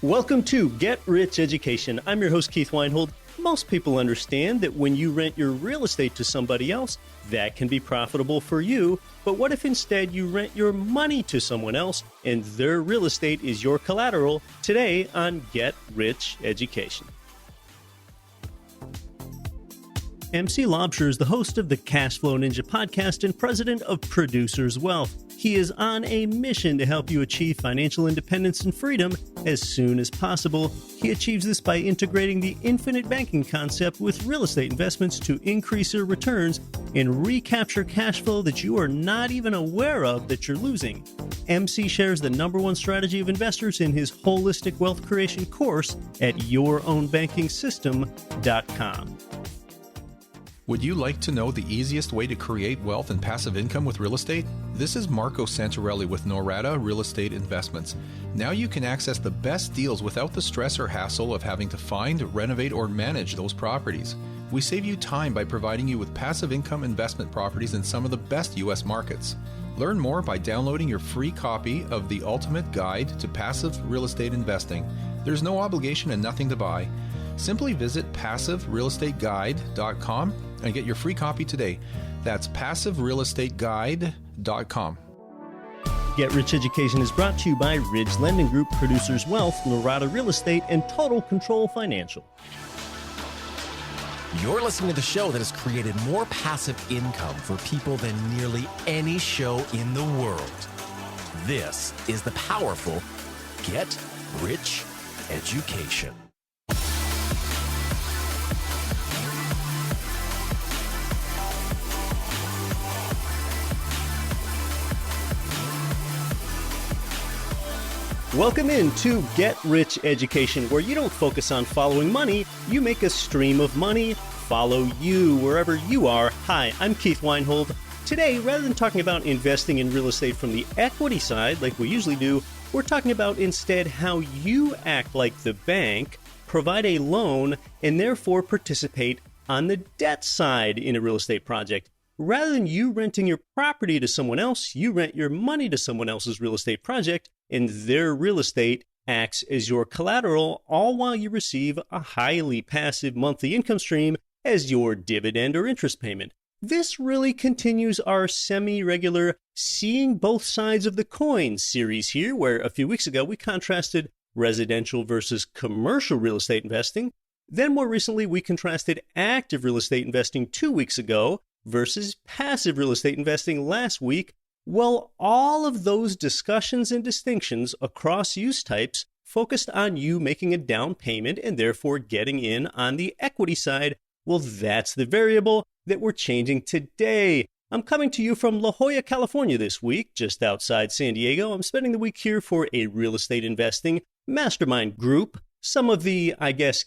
Welcome to Get Rich Education. I'm your host, Keith Weinhold. Most people understand that when you rent your real estate to somebody else, that can be profitable for you. But what if instead you rent your money to someone else and their real estate is your collateral? Today on Get Rich Education. MC Laubscher is the host of the Cashflow Ninja podcast and president of Producers Wealth. He is on a mission to help you achieve financial independence and freedom as soon as possible. He achieves this by integrating the infinite banking concept with real estate investments to increase your returns and recapture cash flow that you are not even aware of that you're losing. MC shares the number one strategy of investors in his holistic wealth creation course at yourownbankingsystem.com. Would you like to know the easiest way to create wealth and passive income with real estate? This is Marco Santarelli with Norada Real Estate Investments. Now you can access the best deals without the stress or hassle of having to find, renovate, or manage those properties. We save you time by providing you with passive income investment properties in some of the best U.S. markets. Learn more by downloading your free copy of The Ultimate Guide to Passive Real Estate Investing. There's no obligation and nothing to buy. Simply visit PassiveRealEstateGuide.com and get your free copy today. That's PassiveRealEstateGuide.com. Get Rich Education is brought to you by Ridge Lending Group, Producers Wealth, Norada Real Estate, and Total Control Financial. You're listening to the show that has created more passive income for people than nearly any show in the world. This is the powerful Get Rich Education. Welcome in to Get Rich Education, where you don't focus on following money, you make a stream of money follow you wherever you are. Hi, I'm Keith Weinhold. Today, rather than talking about investing in real estate from the equity side like we usually do, we're talking about instead how you act like the bank, provide a loan, and therefore participate on the debt side in a real estate project. Rather than you renting your property to someone else, you rent your money to someone else's real estate project, and their real estate acts as your collateral, all while you receive a highly passive monthly income stream as your dividend or interest payment. This really continues our semi-regular Seeing Both Sides of the Coin series here, where a few weeks ago we contrasted residential versus commercial real estate investing. Then more recently, we contrasted active real estate investing 2 weeks ago versus passive real estate investing last week. Well, all of those discussions and distinctions across use types focused on you making a down payment and therefore getting in on the equity side. Well, that's the variable that we're changing today. I'm coming to you from La Jolla, California this week, just outside San Diego. I'm spending the week here for a real estate investing mastermind group. Some of the,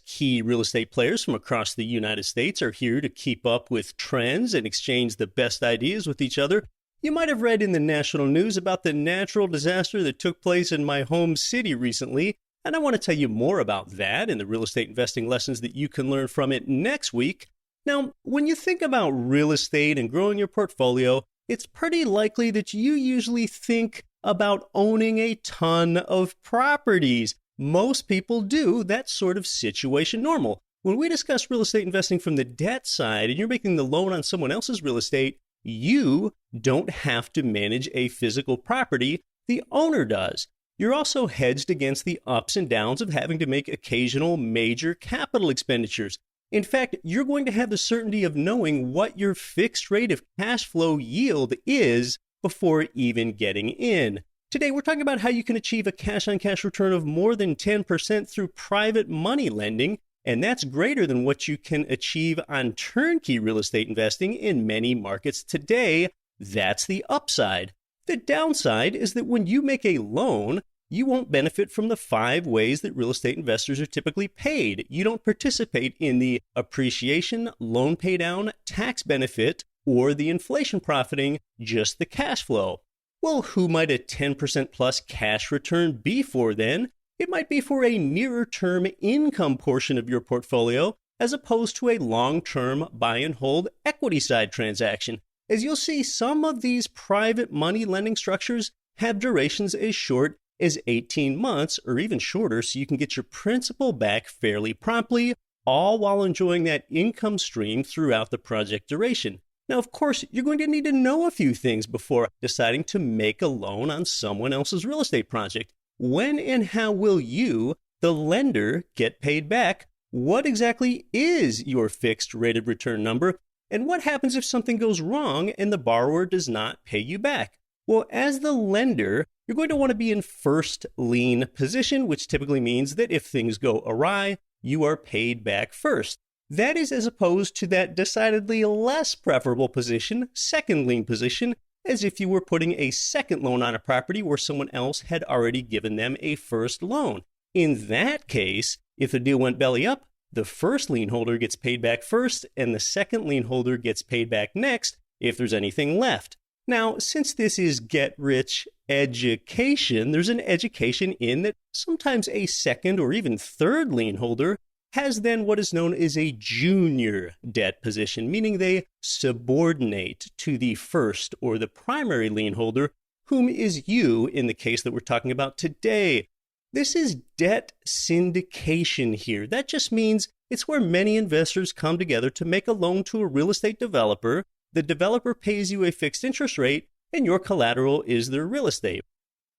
key real estate players from across the United States are here to keep up with trends and exchange the best ideas with each other. You might have read in the national news about the natural disaster that took place in my home city recently, and I want to tell you more about that and the real estate investing lessons that you can learn from it next week. Now, when you think about real estate and growing your portfolio, it's pretty likely that you usually think about owning a ton of properties. Most people do that sort of situation normal. When we discuss real estate investing from the debt side and you're making the loan on someone else's real estate, you don't have to manage a physical property. The owner does. You're also hedged against the ups and downs of having to make occasional major capital expenditures. In fact, you're going to have the certainty of knowing what your fixed rate of cash flow yield is before even getting in. Today, we're talking about how you can achieve a cash-on-cash return of more than 10% through private money lending, and that's greater than what you can achieve on turnkey real estate investing in many markets today. That's the upside. The downside is that when you make a loan, you won't benefit from the 5 ways that real estate investors are typically paid. You don't participate in the appreciation, loan paydown, tax benefit, or the inflation profiting, just the cash flow. Well, who might a 10% plus cash return be for then? It might be for a nearer term income portion of your portfolio, as opposed to a long-term buy and hold equity side transaction. As you'll see, some of these private money lending structures have durations as short as 18 months or even shorter so you can get your principal back fairly promptly, all while enjoying that income stream throughout the project duration. Now, of course, you're going to need to know a few things before deciding to make a loan on someone else's real estate project. When and how will you, the lender, get paid back? What exactly is your fixed rate of return number? And what happens if something goes wrong and the borrower does not pay you back? Well, as the lender, you're going to want to be in first lien position, which typically means that if things go awry, you are paid back first. That is as opposed to that decidedly less preferable position, second lien position, as if you were putting a second loan on a property where someone else had already given them a first loan. In that case, if the deal went belly up, the first lien holder gets paid back first, and the second lien holder gets paid back next if there's anything left. Now, since this is Get Rich Education, there's an education in that sometimes a second or even third lien holder has then what is known as a junior debt position, meaning they subordinate to the first or the primary lien holder, whom is you in the case that we're talking about today. This is debt syndication here. That just means it's where many investors come together to make a loan to a real estate developer. The developer pays you a fixed interest rate, and your collateral is their real estate.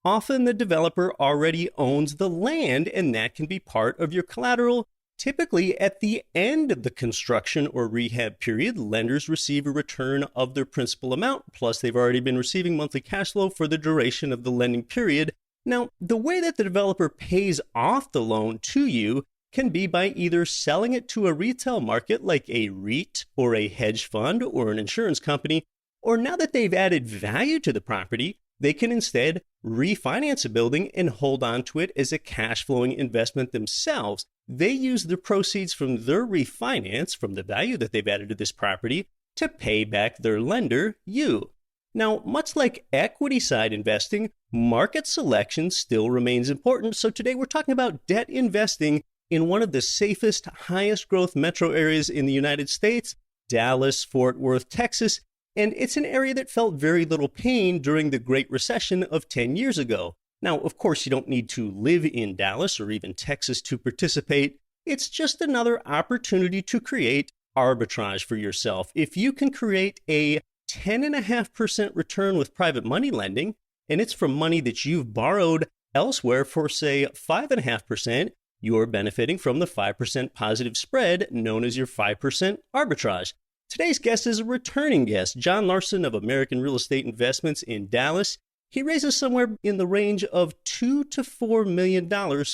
Often the developer already owns the land, and that can be part of your collateral. Typically, at the end of the construction or rehab period, lenders receive a return of their principal amount, plus they've already been receiving monthly cash flow for the duration of the lending period. Now, the way that the developer pays off the loan to you can be by either selling it to a retail market like a REIT or a hedge fund or an insurance company, or now that they've added value to the property, they can instead refinance a building and hold on to it as a cash flowing investment themselves. They use the proceeds from their refinance, from the value that they've added to this property, to pay back their lender, you. Now, much like equity side investing, market selection still remains important. So today we're talking about debt investing in one of the safest, highest growth metro areas in the United States, Dallas, Fort Worth, Texas. And it's an area that felt very little pain during the Great Recession of 10 years ago. Now, of course, you don't need to live in Dallas or even Texas to participate. It's just another opportunity to create arbitrage for yourself. If you can create a 10.5% return with private money lending, and it's from money that you've borrowed elsewhere for, say, 5.5%, you're benefiting from the 5% positive spread known as your 5% arbitrage. Today's guest is a returning guest, John Larson of American Real Estate Investments in Dallas. He raises somewhere in the range of $2 to $4 million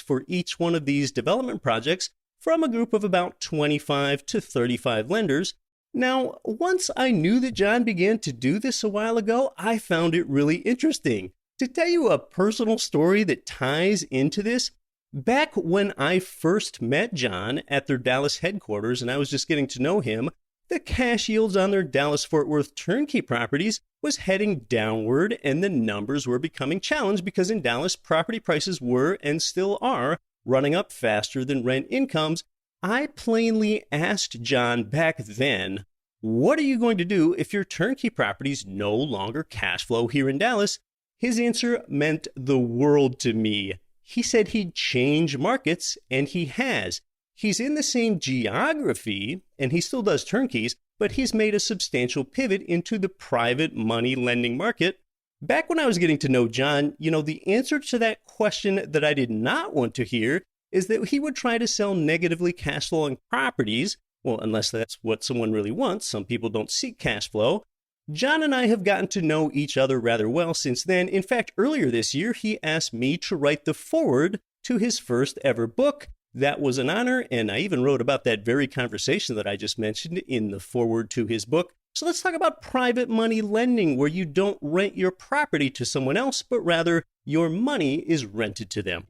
for each one of these development projects from a group of about 25 to 35 lenders. Now, once I knew that John began to do this a while ago, I found it really interesting. To tell you a personal story that ties into this, back when I first met John at their Dallas headquarters and I was just getting to know him, the cash yields on their Dallas-Fort Worth turnkey properties was heading downward, and the numbers were becoming challenged because in Dallas, property prices were and still are running up faster than rent incomes. I plainly asked John back then, what are you going to do if your turnkey properties no longer cash flow here in Dallas? His answer meant the world to me. He said he'd change markets, and he has. He's in the same geography, and he still does turnkeys, but he's made a substantial pivot into the private money lending market. Back when I was getting to know John, the answer to that question that I did not want to hear is that he would try to sell negatively cash flowing properties. Well, unless that's what someone really wants. Some people don't seek cash flow. John and I have gotten to know each other rather well since then. In fact, earlier this year, he asked me to write the foreword to his first ever book. That was an honor, and I even wrote about that very conversation that I just mentioned in the foreword to his book. So let's talk about private money lending, where you don't rent your property to someone else, but rather your money is rented to them.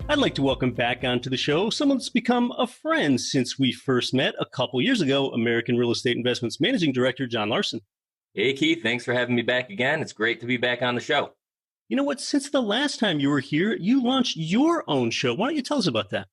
I'd like to welcome back onto the show someone that's become a friend since we first met a couple years ago, American Real Estate Investments Managing Director John Larson. Hey, Keith, thanks for having me back again. It's great to be back on the show. You know what? Since the last time you were here, you launched your own show. Why don't you tell us about that?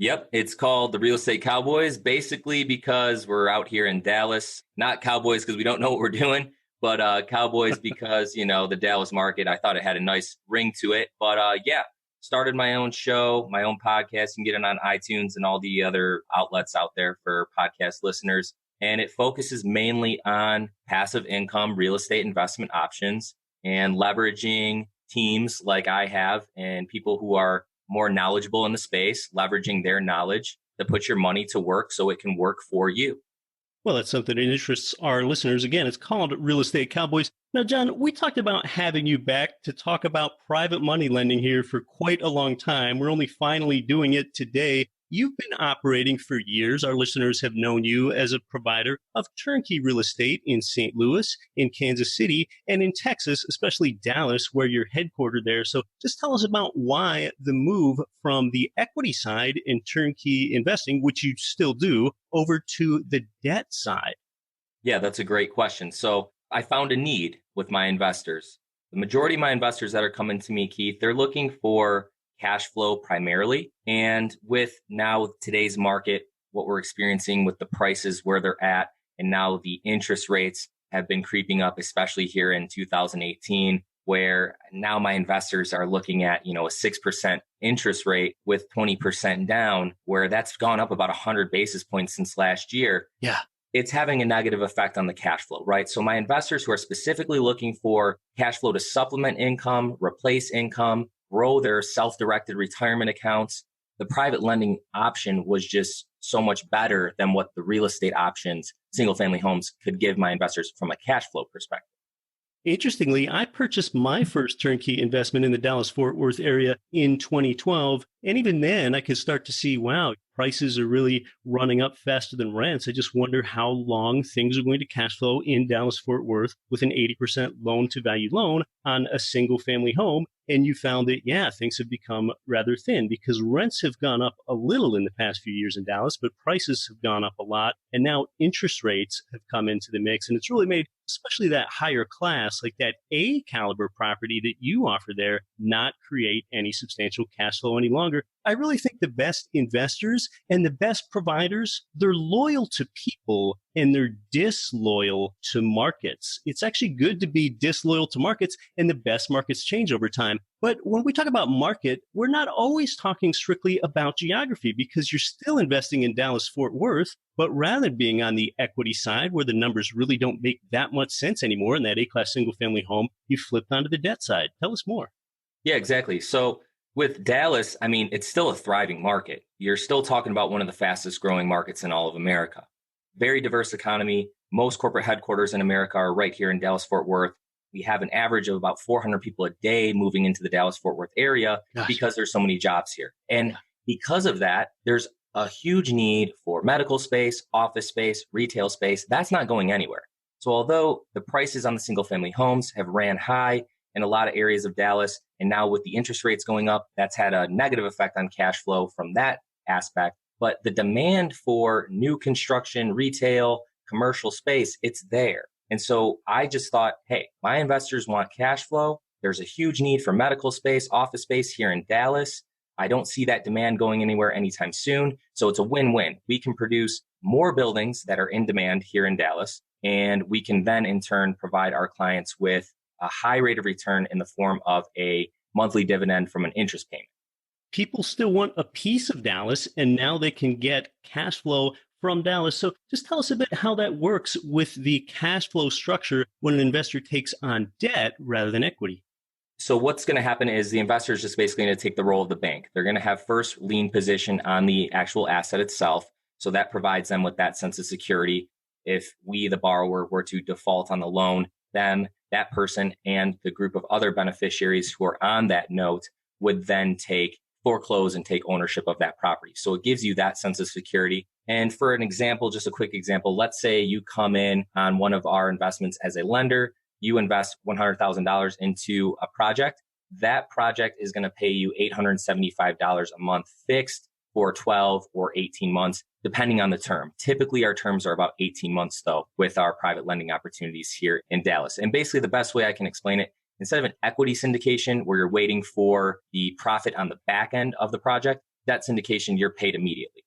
Yep, it's called the Real Estate Cowboys, basically because we're out here in Dallas. Not Cowboys because we don't know what we're doing, but Cowboys because, the Dallas market, I thought it had a nice ring to it. But yeah, started my own show, my own podcast. You can get it on iTunes and all the other outlets out there for podcast listeners. And it focuses mainly on passive income real estate investment options and leveraging teams like I have and people who are more knowledgeable in the space, leveraging their knowledge to put your money to work so it can work for you. Well, that's something that interests our listeners. Again, it's called Real Estate Cowboys. Now, John, we talked about having you back to talk about private money lending here for quite a long time. We're only finally doing it today. You've been operating for years. Our listeners have known you as a provider of turnkey real estate in St. Louis, in Kansas City, and in Texas, especially Dallas, where you're headquartered there. So just tell us about why the move from the equity side in turnkey investing, which you still do, over to the debt side. Yeah, that's a great question. So I found a need with my investors. The majority of my investors that are coming to me, Keith, they're looking for cash flow primarily. And with now today's market, what we're experiencing with the prices where they're at, and now the interest rates have been creeping up, especially here in 2018, where now my investors are looking at, a 6% interest rate with 20% down, where that's gone up about 100 basis points since last year. Yeah. It's having a negative effect on the cash flow, right? So my investors who are specifically looking for cash flow to supplement income, replace income, grow their self-directed retirement accounts, the private lending option was just so much better than what the real estate options, single family homes could give my investors from a cash flow perspective. Interestingly, I purchased my first turnkey investment in the Dallas-Fort Worth area in 2012. And even then, I could start to see, wow, prices are really running up faster than rents. I just wonder how long things are going to cash flow in Dallas-Fort Worth with an 80% loan-to-value loan on a single-family home. And you found that, yeah, things have become rather thin because rents have gone up a little in the past few years in Dallas, but prices have gone up a lot. And now interest rates have come into the mix. And it's really made, especially that higher class, like that A caliber property that you offer there, not create any substantial cash flow any longer. I really think the best investors and the best providers, they're loyal to people and they're disloyal to markets. It's actually good to be disloyal to markets, and the best markets change over time. But when we talk about market, we're not always talking strictly about geography because you're still investing in Dallas-Fort Worth, but rather than being on the equity side where the numbers really don't make that much sense anymore in that A-class single-family home, you flipped onto the debt side. Tell us more. Yeah, exactly. So with Dallas, it's still a thriving market. You're still talking about one of the fastest growing markets in all of America. Very diverse economy. Most corporate headquarters in America are right here in Dallas-Fort Worth. We have an average of about 400 people a day moving into the Dallas-Fort Worth area because there's so many jobs here. And because of that, there's a huge need for medical space, office space, retail space. That's not going anywhere. So although the prices on the single family homes have ran high in a lot of areas of Dallas, and now with the interest rates going up, that's had a negative effect on cash flow from that aspect. But the demand for new construction, retail, commercial space, it's there. And so I just thought, hey, my investors want cash flow. There's a huge need for medical space, office space here in Dallas. I don't see that demand going anywhere anytime soon. So it's a win-win. We can produce more buildings that are in demand here in Dallas, and we can then in turn provide our clients with a high rate of return in the form of a monthly dividend from an interest payment. People still want a piece of Dallas, and now they can get cash flow from Dallas. So just tell us a bit how that works with the cash flow structure when an investor takes on debt rather than equity. So what's going to happen is the investor is just basically going to take the role of the bank. They're going to have first lien position on the actual asset itself. So that provides them with that sense of security. If we, the borrower, were to default on the loan, then that person and the group of other beneficiaries who are on that note would then foreclose and take ownership of that property. So it gives you that sense of security. And for an example, just a quick example, let's say you come in on one of our investments as a lender, you invest $100,000 into a project. That project is going to pay you $875 a month fixed for 12 or 18 months, depending on the term. Typically, our terms are about 18 months, though, with our private lending opportunities here in Dallas. And basically, the best way I can explain it, instead of an equity syndication where you're waiting for the profit on the back end of the project, debt syndication, you're paid immediately.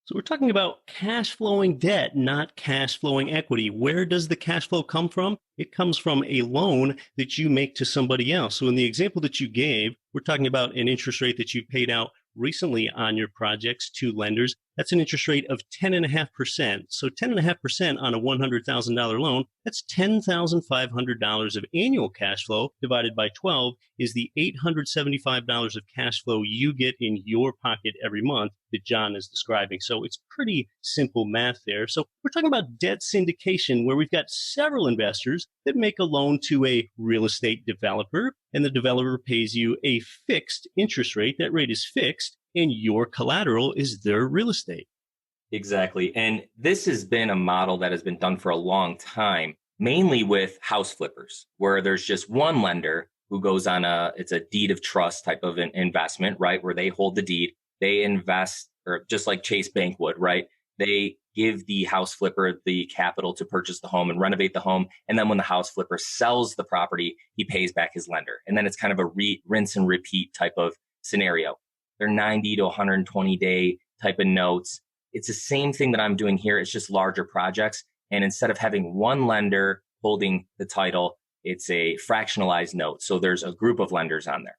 So we're talking about cash flowing debt, not cash flowing equity. Where does the cash flow come from? It comes from a loan that you make to somebody else. So in the example that you gave, we're talking about an interest rate that you've paid out recently on your projects to lenders. That's an interest rate of 10.5%. So 10.5% on a $100,000 loan, that's $10,500 of annual cash flow divided by 12 is the $875 of cash flow you get in your pocket every month that John is describing. So it's pretty simple math there. So we're talking about debt syndication, where we've got several investors that make a loan to a real estate developer, and the developer pays you a fixed interest rate. That rate is fixed, and your collateral is their real estate. Exactly. And this has been a model that has been done for a long time, mainly with house flippers, where there's just one lender who goes on it's a deed of trust type of an investment, right? Where they hold the deed, they invest, or just like Chase Bank would, right? They give the house flipper the capital to purchase the home and renovate the home. And then when the house flipper sells the property, he pays back his lender. And then it's kind of a rinse and repeat type of scenario. They're 90 to 120 day type of notes. It's the same thing that I'm doing here. It's just larger projects. And instead of having one lender holding the title, it's a fractionalized note. So there's a group of lenders on there.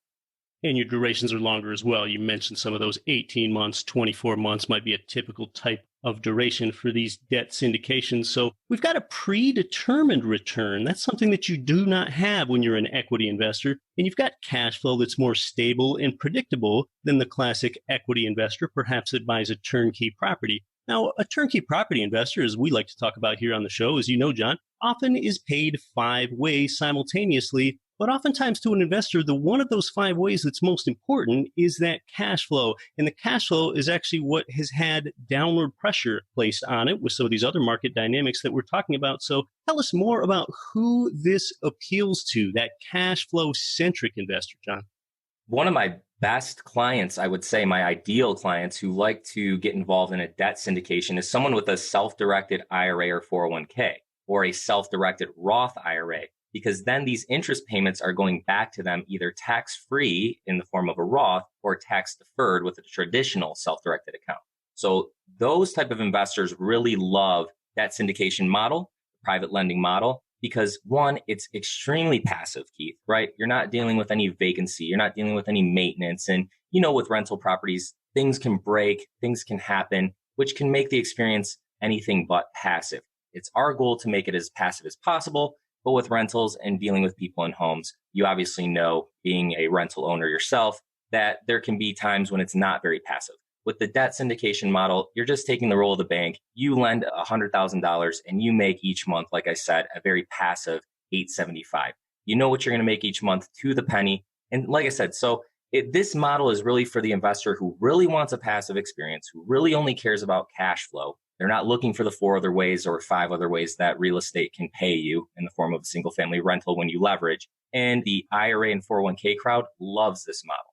And your durations are longer as well. You mentioned some of those 18 months, 24 months might be a typical type of duration for these debt syndications. So we've got a predetermined return. That's something that you do not have when you're an equity investor. And you've got cash flow that's more stable and predictable than the classic equity investor, perhaps that buys a turnkey property. Now, a turnkey property investor, as we like to talk about here on the show, as you know, John, often is paid 5 ways simultaneously. But oftentimes to an investor, the one of those 5 ways that's most important is that cash flow. And the cash flow is actually what has had downward pressure placed on it with some of these other market dynamics that we're talking about. So tell us more about who this appeals to, that cash flow centric investor, John. One of my best clients, I would say my ideal clients who like to get involved in a debt syndication is someone with a self-directed IRA or 401k or a self-directed Roth IRA. Because then these interest payments are going back to them either tax-free in the form of a Roth or tax-deferred with a traditional self-directed account. So those type of investors really love that syndication model, private lending model, because one, it's extremely passive, Keith, right? You're not dealing with any vacancy. You're not dealing with any maintenance. And, you know, with rental properties, things can break, things can happen, which can make the experience anything but passive. It's our goal to make it as passive as possible. But with rentals and dealing with people in homes, you obviously know, being a rental owner yourself, that there can be times when it's not very passive. With the debt syndication model, you're just taking the role of the bank. You lend $100,000 and you make each month, like I said, a very passive $875. You know what you're going to make each month to the penny. And like I said, so this model is really for the investor who really wants a passive experience, who really only cares about cash flow. They're not looking for the 4 other ways or 5 other ways that real estate can pay you in the form of a single family rental when you leverage. And the IRA and 401k crowd loves this model.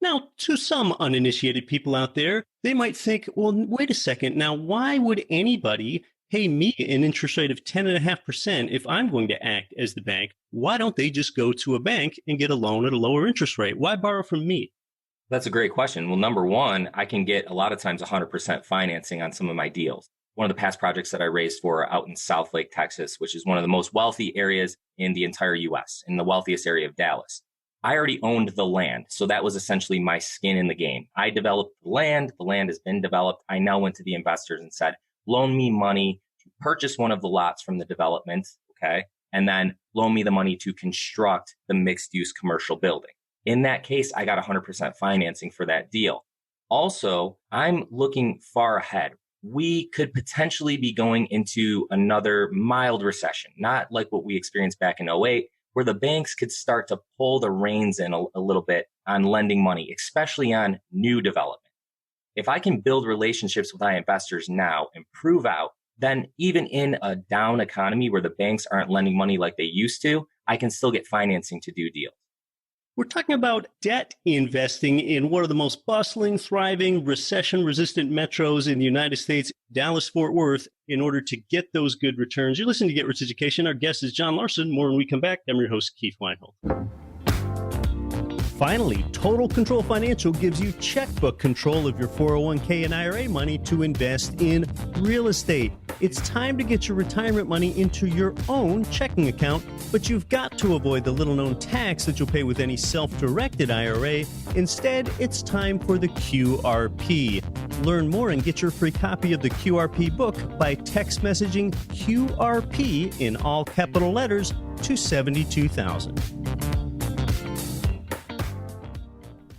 Now, to some uninitiated people out there, they might think, well, wait a second. Now, why would anybody pay me an interest rate of 10.5% if I'm going to act as the bank? Why don't they just go to a bank and get a loan at a lower interest rate? Why borrow from me? That's a great question. Well, number one, I can get a lot of times 100% financing on some of my deals. One of the past projects that I raised for out in South Lake, Texas, which is one of the most wealthy areas in the entire US, in the wealthiest area of Dallas. I already owned the land. So that was essentially my skin in the game. I developed the land has been developed. I now went to the investors and said, loan me money to purchase one of the lots from the development, okay? And then loan me the money to construct the mixed use commercial building. In that case, I got 100% financing for that deal. Also, I'm looking far ahead. We could potentially be going into another mild recession, not like what we experienced back in 2008, where the banks could start to pull the reins in a little bit on lending money, especially on new development. If I can build relationships with my investors now and prove out, then even in a down economy where the banks aren't lending money like they used to, I can still get financing to do deals. We're talking about debt investing in one of the most bustling, thriving, recession-resistant metros in the United States, Dallas-Fort Worth, in order to get those good returns. You're listening to Get Rich Education. Our guest is John Larson. More when we come back. I'm your host, Keith Weinhold. Finally, Total Control Financial gives you checkbook control of your 401k and IRA money to invest in real estate. It's time to get your retirement money into your own checking account, but you've got to avoid the little-known tax that you'll pay with any self-directed IRA. Instead, it's time for the QRP. Learn more and get your free copy of the QRP book by text messaging QRP in all capital letters to 72,000.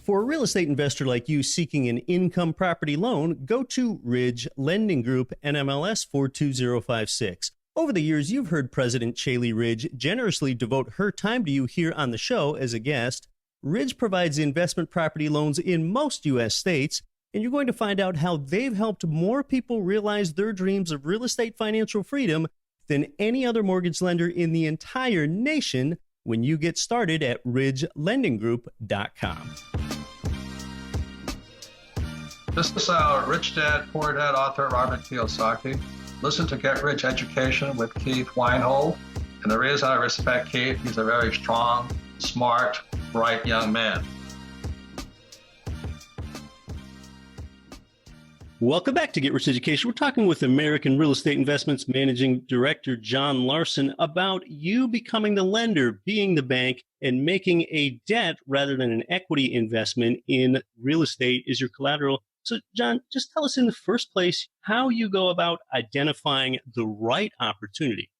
For a real estate investor like you seeking an income property loan, go to Ridge Lending Group, NMLS 42056. Over the years, you've heard President Chaley Ridge generously devote her time to you here on the show as a guest. Ridge provides investment property loans in most U.S. states, and you're going to find out how they've helped more people realize their dreams of real estate financial freedom than any other mortgage lender in the entire nation when you get started at ridgelendinggroup.com. This is our Rich Dad, Poor Dad author, Robert Kiyosaki. Listen to Get Rich Education with Keith Weinhold. And the reason I respect Keith, he's a very strong, smart, bright young man. Welcome back to Get Rich Education. We're talking with American Real Estate Investments Managing Director John Larson about you becoming the lender, being the bank, and making a debt rather than an equity investment in real estate as your collateral. So, John, just tell us in the first place how you go about identifying the right opportunity.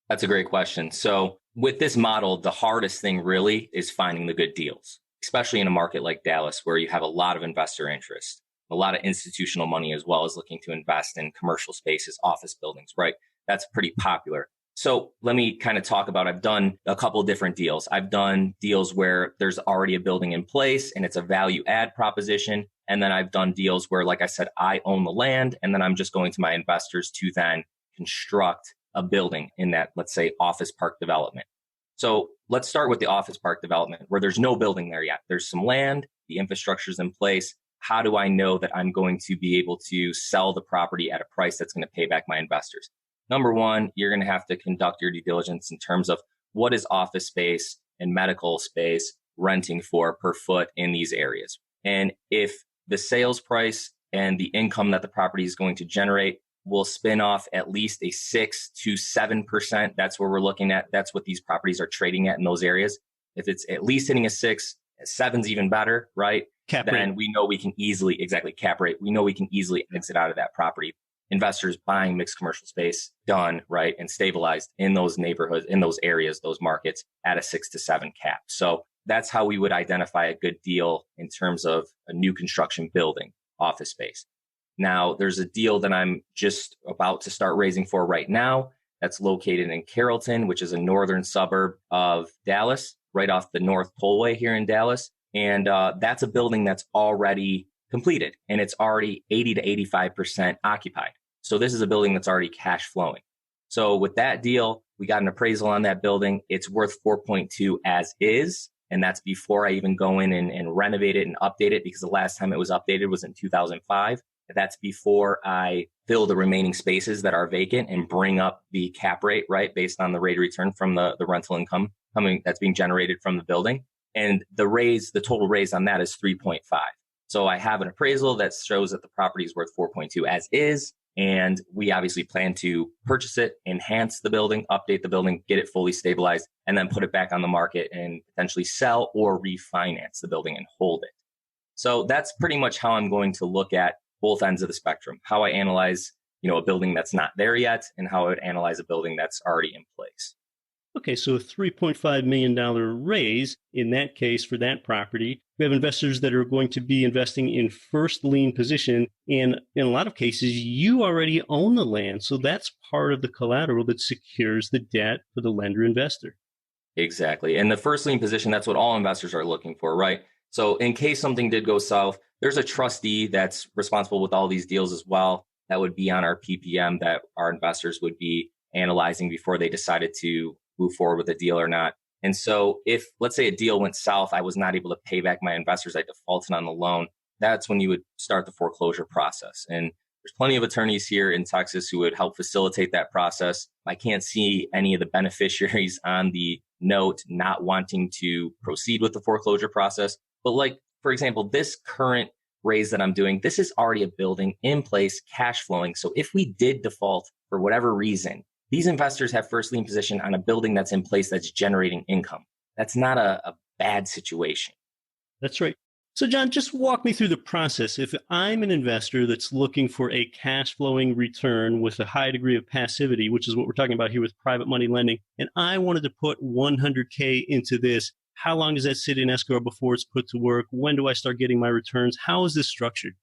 That's a great question. So with this model, the hardest thing really is finding the good deals, especially in a market like Dallas, where you have a lot of investor interest, a lot of institutional money, as well as looking to invest in commercial spaces, office buildings, right? That's pretty popular. So let me kind of talk about, I've done a couple of different deals. I've done deals where there's already a building in place and it's a value add proposition. And then I've done deals where, like I said, I own the land and then I'm just going to my investors to then construct a building in that, let's say, office park development. So let's start with the office park development where there's no building there yet. There's some land, the infrastructure's in place. How do I know that I'm going to be able to sell the property at a price that's going to pay back my investors? Number one, you're going to have to conduct your due diligence in terms of what is office space and medical space renting for per foot in these areas. And if the sales price and the income that the property is going to generate will spin off at least a 6 to 7%, that's where we're looking at. That's what these properties are trading at in those areas. If it's at least hitting a 6, 7's even better, right? Cap then rate. we know we can easily, cap rate. We know we can easily exit out of that property. Investors buying mixed commercial space done, right, and stabilized in those neighborhoods, in those areas, those markets at a 6 to 7 cap. So that's how we would identify a good deal in terms of a new construction building, office space. Now, there's a deal that I'm just about to start raising for right now that's located in Carrollton, which is a northern suburb of Dallas, right off the North Tollway here in Dallas. And that's a building that's already completed and it's already 80 to 85% occupied. So this is a building that's already cash flowing. So with that deal, we got an appraisal on that building. It's worth 4.2 as is. And that's before I even go in and renovate it and update it, because the last time it was updated was in 2005. That's before I fill the remaining spaces that are vacant and bring up the cap rate, right, based on the rate of return from the rental income coming that's being generated from the building. And the total raise on that is 3.5. So I have an appraisal that shows that the property is worth 4.2 as is. And we obviously plan to purchase it, enhance the building, update the building, get it fully stabilized, and then put it back on the market and potentially sell or refinance the building and hold it. So that's pretty much how I'm going to look at both ends of the spectrum, how I analyze, a building that's not there yet and how I would analyze a building that's already in place. Okay, so a $3.5 million raise in that case for that property. We have investors that are going to be investing in first lien position. And in a lot of cases, you already own the land. So that's part of the collateral that secures the debt for the lender investor. Exactly. And the first lien position, that's what all investors are looking for, right? So in case something did go south, there's a trustee that's responsible with all these deals as well. That would be on our PPM that our investors would be analyzing before they decided to move forward with a deal or not. And so if, let's say, a deal went south, I was not able to pay back my investors, I defaulted on the loan, that's when you would start the foreclosure process. And there's plenty of attorneys here in Texas who would help facilitate that process. I can't see any of the beneficiaries on the note, not wanting to proceed with the foreclosure process. But like, for example, this current raise that I'm doing, this is already a building in place, cash flowing. So if we did default for whatever reason, these investors have first lien position on a building that's in place that's generating income. That's not a bad situation. That's right. So, John, just walk me through the process. If I'm an investor that's looking for a cash flowing return with a high degree of passivity, which is what we're talking about here with private money lending, and I wanted to put $100K into this, how long does that sit in escrow before it's put to work? When do I start getting my returns? How is this structured?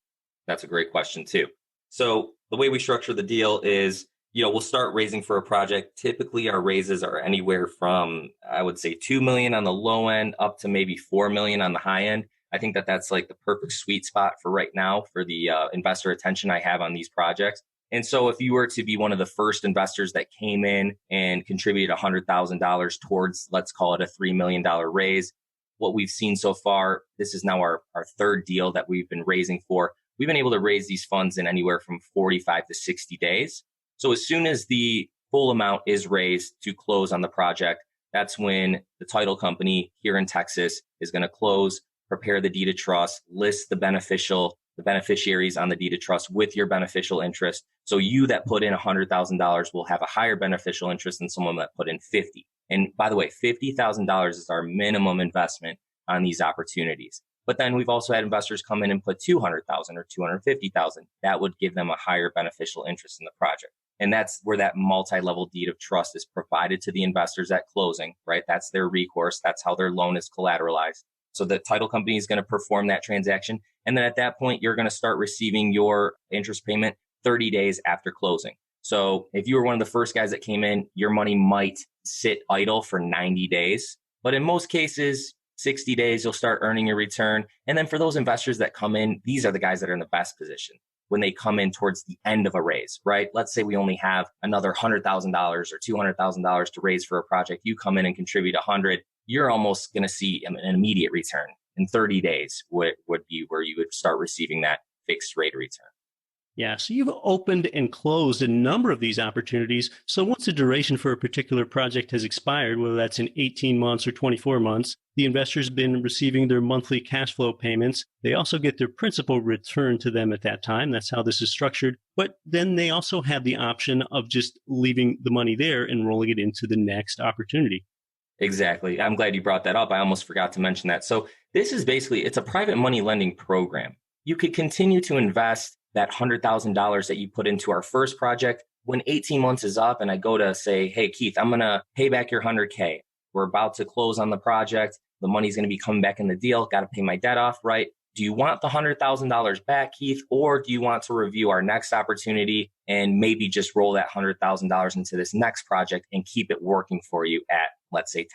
That's a great question too. So the way we structure the deal is, we'll start raising for a project. Typically our raises are anywhere from, I would say 2 million on the low end up to maybe 4 million on the high end. I think that's like the perfect sweet spot for right now for the investor attention I have on these projects. And so if you were to be one of the first investors that came in and contributed $100,000 towards, let's call it a $3 million raise, what we've seen so far, this is now our third deal that we've been raising for. We've been able to raise these funds in anywhere from 45 to 60 days. So as soon as the full amount is raised to close on the project, that's when the title company here in Texas is going to close, prepare the deed of trust, list the beneficiaries on the deed of trust with your beneficial interest. So you that put in $100,000 will have a higher beneficial interest than someone that put in 50. And by the way, $50,000 is our minimum investment on these opportunities. But then we've also had investors come in and put $200,000 or $250,000. That would give them a higher beneficial interest in the project. And that's where that multi-level deed of trust is provided to the investors at closing, right? That's their recourse. That's how their loan is collateralized. So the title company is going to perform that transaction. And then at that point, you're going to start receiving your interest payment 30 days after closing. So if you were one of the first guys that came in, your money might sit idle for 90 days. But in most cases, 60 days, you'll start earning your return. And then for those investors that come in, these are the guys that are in the best position when they come in towards the end of a raise, right? Let's say we only have another $100,000 or $200,000 to raise for a project. You come in and contribute 100, you're almost going to see an immediate return. In 30 days would be where you would start receiving that fixed rate return. Yeah, so you've opened and closed a number of these opportunities. So once the duration for a particular project has expired, whether that's in 18 months or 24 months, the investor's been receiving their monthly cash flow payments. They also get their principal returned to them at that time. That's how this is structured. But then they also have the option of just leaving the money there and rolling it into the next opportunity. Exactly. I'm glad you brought that up. I almost forgot to mention that. So this is basically, it's a private money lending program. You could continue to invest that $100,000 that you put into our first project. When 18 months is up and I go to say, hey, Keith, I'm going to pay back your $100K. We're about to close on the project. The money's going to be coming back in the deal. Got to pay my debt off, right? Do you want the $100,000 back, Keith? Or do you want to review our next opportunity and maybe just roll that $100,000 into this next project and keep it working for you at, let's say, 10.5%?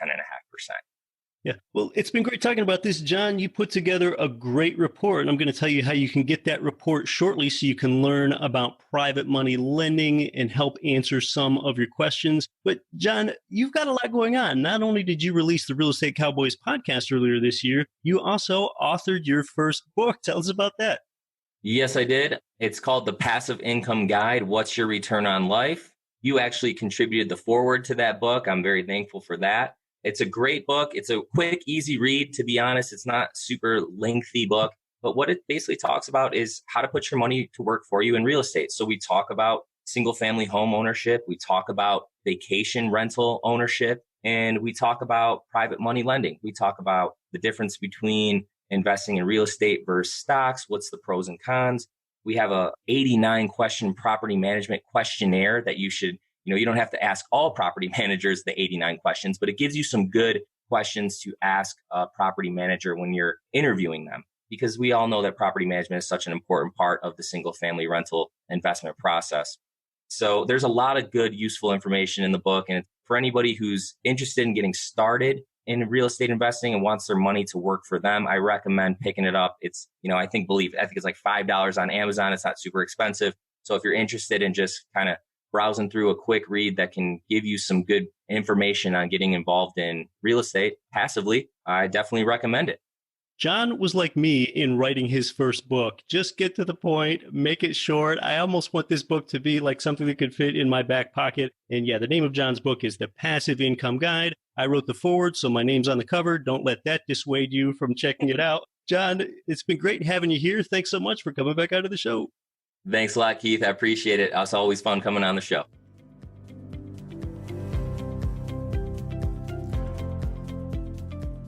Yeah. Well, it's been great talking about this, John. You put together a great report, and I'm going to tell you how you can get that report shortly so you can learn about private money lending and help answer some of your questions. But John, you've got a lot going on. Not only did you release the Real Estate Cowboys podcast earlier this year, you also authored your first book. Tell us about that. Yes, I did. It's called The Passive Income Guide. What's Your Return on Life? You actually contributed the foreword to that book. I'm very thankful for that. It's a great book. It's a quick, easy read. To be honest, it's not super lengthy book, but what it basically talks about is how to put your money to work for you in real estate. So we talk about single family home ownership. We talk about vacation rental ownership, and we talk about private money lending. We talk about the difference between investing in real estate versus stocks. What's the pros and cons? We have a 89 question property management questionnaire that you should, you don't have to ask all property managers the 89 questions, but it gives you some good questions to ask a property manager when you're interviewing them, because we all know that property management is such an important part of the single family rental investment process. So there's a lot of good, useful information in the book. And for anybody who's interested in getting started in real estate investing and wants their money to work for them, I recommend picking it up. It's, I think it's like $5 on Amazon. It's not super expensive. So if you're interested in just kind of browsing through a quick read that can give you some good information on getting involved in real estate passively, I definitely recommend it. John was like me in writing his first book. Just get to the point, make it short. I almost want this book to be like something that could fit in my back pocket. And yeah, the name of John's book is The Passive Income Guide. I wrote the foreword, so my name's on the cover. Don't let that dissuade you from checking it out. John, it's been great having you here. Thanks so much for coming back out of the show. Thanks a lot, Keith. I appreciate it. It's always fun coming on the show.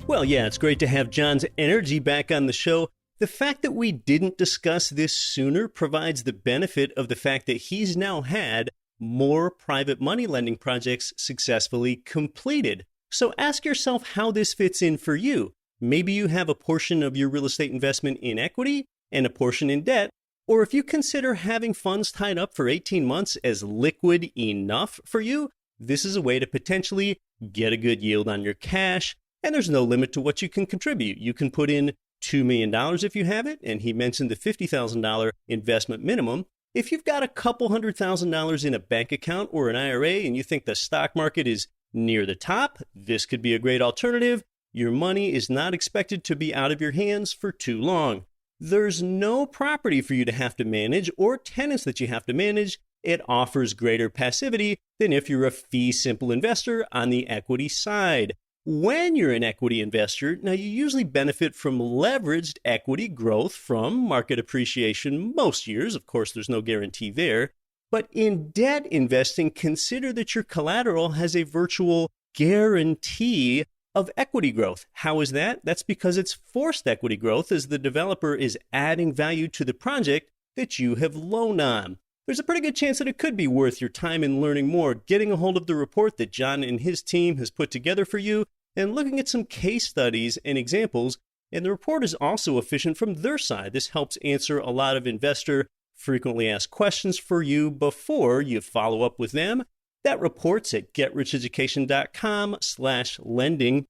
Well, yeah, it's great to have John's energy back on the show. The fact that we didn't discuss this sooner provides the benefit of the fact that he's now had more private money lending projects successfully completed. So ask yourself how this fits in for you. Maybe you have a portion of your real estate investment in equity and a portion in debt, or if you consider having funds tied up for 18 months as liquid enough for you, this is a way to potentially get a good yield on your cash. And there's no limit to what you can contribute. You can put in $2 million if you have it, and he mentioned the $50,000 investment minimum. If you've got a couple $100,000 in a bank account or an IRA and you think the stock market is near the top, this could be a great alternative. Your money is not expected to be out of your hands for too long. There's no property for you to have to manage or tenants that you have to manage. It offers greater passivity than if you're a fee simple investor on the equity side. When you're an equity investor, now you usually benefit from leveraged equity growth from market appreciation most years. Of course, there's no guarantee there. But in debt investing, consider that your collateral has a virtual guarantee of equity growth. How is that? That's because it's forced equity growth as the developer is adding value to the project that you have loaned on. There's a pretty good chance that it could be worth your time in learning more, getting a hold of the report that John and his team has put together for you, and looking at some case studies and examples. And the report is also efficient from their side. This helps answer a lot of investor frequently asked questions for you before you follow up with them. That report's at getricheducation.com/lending.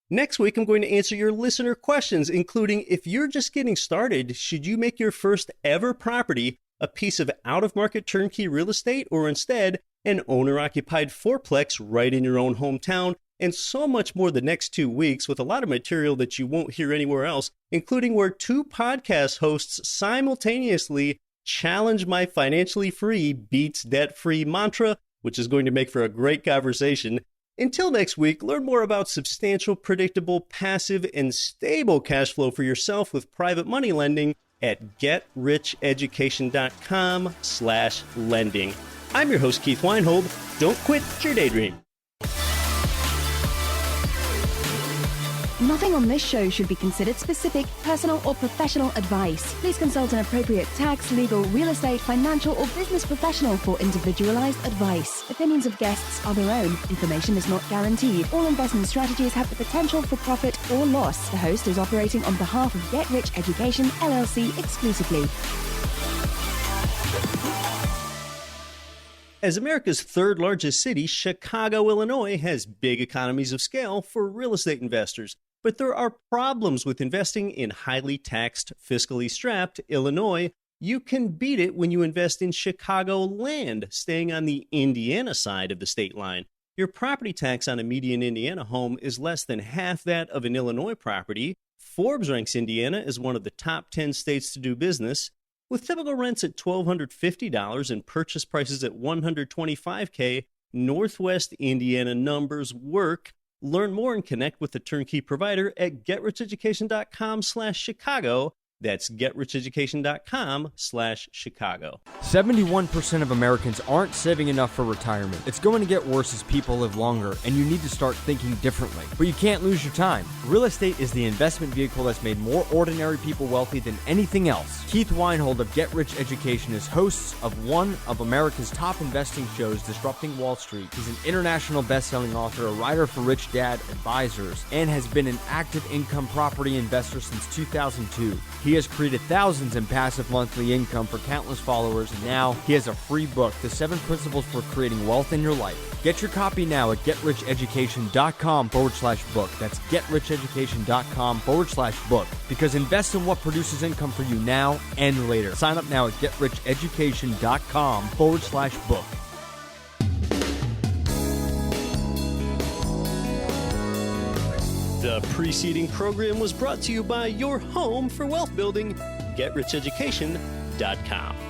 Next week, I'm going to answer your listener questions, including if you're just getting started, should you make your first ever property a piece of out-of-market turnkey real estate, or instead an owner-occupied fourplex right in your own hometown? And so much more the next 2 weeks with a lot of material that you won't hear anywhere else, including where 2 podcast hosts simultaneously challenge my financially free beats debt-free mantra, which is going to make for a great conversation. Until next week, learn more about substantial, predictable, passive, and stable cash flow for yourself with private money lending at getricheducation.com/lending. I'm your host, Keith Weinhold. Don't quit your daydream. Nothing on this show should be considered specific, personal, or professional advice. Please consult an appropriate tax, legal, real estate, financial, or business professional for individualized advice. Opinions of guests are their own. Information is not guaranteed. All investment strategies have the potential for profit or loss. The host is operating on behalf of Get Rich Education, LLC exclusively. As America's third largest city, Chicago, Illinois has big economies of scale for real estate investors. But there are problems with investing in highly taxed, fiscally strapped Illinois. You can beat it when you invest in Chicago land, staying on the Indiana side of the state line. Your property tax on a median Indiana home is less than half that of an Illinois property. Forbes ranks Indiana as one of the top 10 states to do business. With typical rents at $1,250 and purchase prices at $125K, Northwest Indiana numbers work. Learn more and connect with the turnkey provider at getricheducation.com/Chicago. That's getricheducation.com/Chicago. 71% of Americans aren't saving enough for retirement. It's going to get worse as people live longer, and you need to start thinking differently. But you can't lose your time. Real estate is the investment vehicle that's made more ordinary people wealthy than anything else. Keith Weinhold of Get Rich Education is host of one of America's top investing shows, Disrupting Wall Street. He's an international best-selling author, a writer for Rich Dad Advisors, and has been an active income property investor since 2002. He has created thousands in passive monthly income for countless followers, and now he has a free book, The 7 Principles for Creating Wealth in Your Life. Get your copy now at getricheducation.com/book. That's getricheducation.com/book. Because invest in what produces income for you now and later. Sign up now at getricheducation.com/book. The preceding program was brought to you by your home for wealth building, GetRichEducation.com.